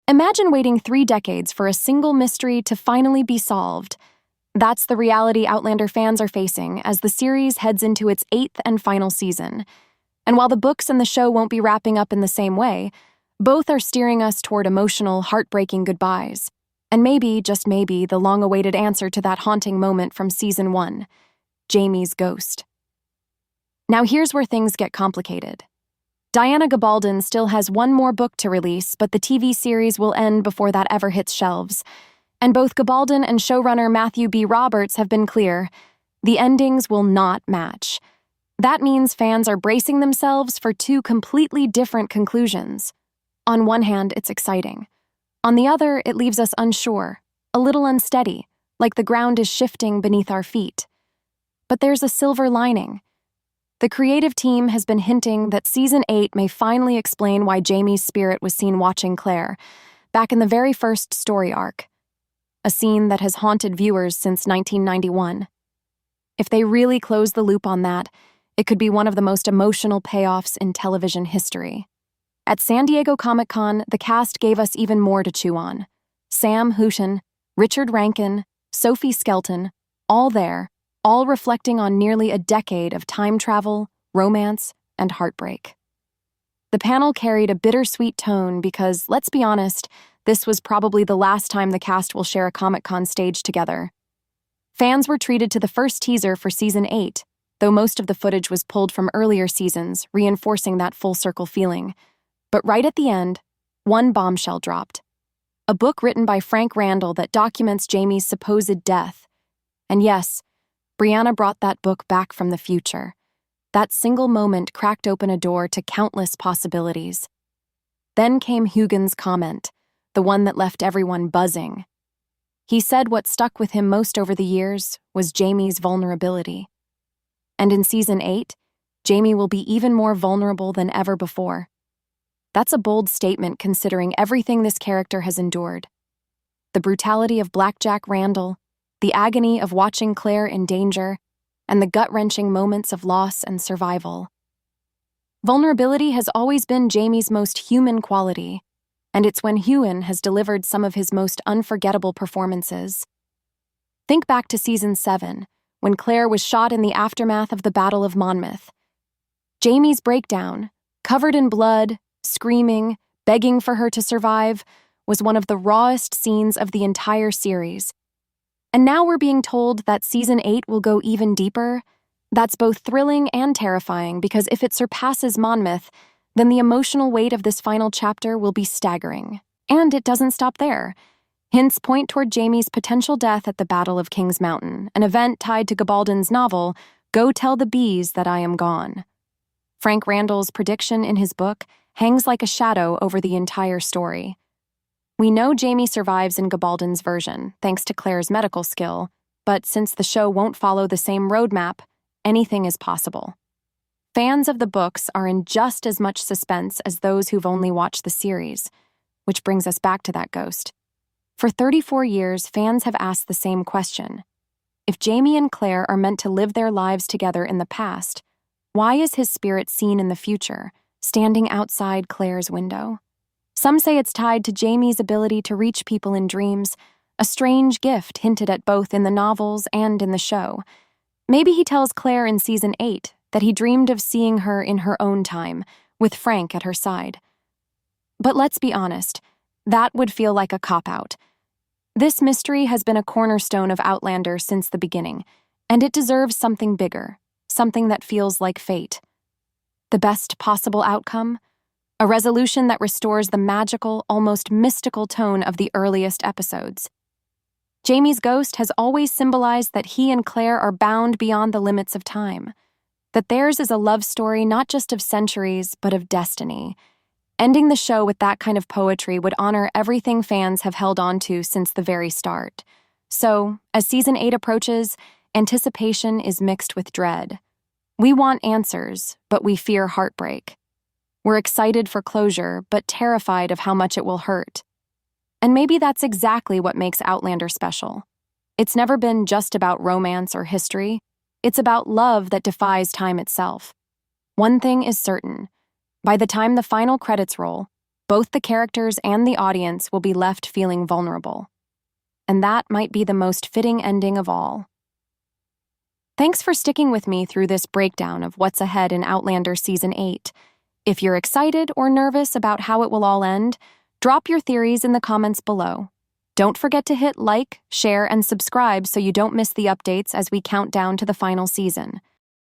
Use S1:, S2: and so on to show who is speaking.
S1: Imagine waiting 3 decades for a single mystery to finally be solved. That's the reality Outlander fans are facing as the series heads into its 8th and final season. And while the books and the show won't be wrapping up in the same way, both are steering us toward emotional, heartbreaking goodbyes. And maybe, just maybe, the long-awaited answer to that haunting moment from Season 1, Jaime's ghost. Now here's where things get complicated. Diana Gabaldon still has one more book to release, but the TV series will end before that ever hits shelves. And both Gabaldon and showrunner Matthew B. Roberts have been clear. The endings will not match. That means fans are bracing themselves for 2 completely different conclusions. On one hand, it's exciting. On the other, it leaves us unsure, a little unsteady, like the ground is shifting beneath our feet. But there's a silver lining. The creative team has been hinting that Season 8 may finally explain why Jaime's spirit was seen watching Claire, back in the very first story arc. A scene that has haunted viewers since 1991. If they really close the loop on that, it could be one of the most emotional payoffs in television history. At San Diego Comic-Con, the cast gave us even more to chew on. Sam Heughan, Richard Rankin, Sophie Skelton, all there, all reflecting on nearly a decade of time travel, romance, and heartbreak. The panel carried a bittersweet tone because, let's be honest, this was probably the last time the cast will share a Comic-Con stage together. Fans were treated to the first teaser for Season 8, though most of the footage was pulled from earlier seasons, reinforcing that full-circle feeling. But right at the end, one bombshell dropped. A book written by Randall that documents Jaime's supposed death. And yes, Brianna brought that book back from the future. That single moment cracked open a door to countless possibilities. Then came Heughan's comment, the one that left everyone buzzing. He said what stuck with him most over the years was Jaime's vulnerability. And in Season 8, Jaime will be even more vulnerable than ever before. That's a bold statement considering everything this character has endured. The brutality of Blackjack Randall, the agony of watching Claire in danger, and the gut-wrenching moments of loss and survival. Vulnerability has always been Jaime's most human quality, and it's when Heughan has delivered some of his most unforgettable performances. Think back to Season 7, when Claire was shot in the aftermath of the Battle of Monmouth. Jaime's breakdown, covered in blood, screaming, begging for her to survive, was one of the rawest scenes of the entire series. And now we're being told that Season 8 will go even deeper. That's both thrilling and terrifying because if it surpasses Monmouth, then the emotional weight of this final chapter will be staggering. And it doesn't stop there. Hints point toward Jaime's potential death at the Battle of King's Mountain, an event tied to Gabaldon's novel, Go Tell the Bees That I Am Gone. Randall's prediction in his book hangs like a shadow over the entire story. We know Jaime survives in Gabaldon's version, thanks to Claire's medical skill, but since the show won't follow the same roadmap, anything is possible. Fans of the books are in just as much suspense as those who've only watched the series, which brings us back to that ghost. For 34 years, fans have asked the same question. If Jaime and Claire are meant to live their lives together in the past, why is his spirit seen in the future, standing outside Claire's window? Some say it's tied to Jaime's ability to reach people in dreams, a strange gift hinted at both in the novels and in the show. Maybe he tells Claire in Season 8 that he dreamed of seeing her in her own time, with Frank at her side. But let's be honest, that would feel like a cop-out. This mystery has been a cornerstone of Outlander since the beginning, and it deserves something bigger, something that feels like fate. The best possible outcome? A resolution that restores the magical, almost mystical tone of the earliest episodes. Jaime's ghost has always symbolized that he and Claire are bound beyond the limits of time, that theirs is a love story not just of centuries, but of destiny. Ending the show with that kind of poetry would honor everything fans have held on to since the very start. So, as Season 8 approaches, anticipation is mixed with dread. We want answers, but we fear heartbreak. We're excited for closure, but terrified of how much it will hurt. And maybe that's exactly what makes Outlander special. It's never been just about romance or history. It's about love that defies time itself. One thing is certain. By the time the final credits roll, both the characters and the audience will be left feeling vulnerable. And that might be the most fitting ending of all. Thanks for sticking with me through this breakdown of what's ahead in Outlander Season 8. If you're excited or nervous about how it will all end, drop your theories in the comments below. Don't forget to hit like, share, and subscribe so you don't miss the updates as we count down to the final season.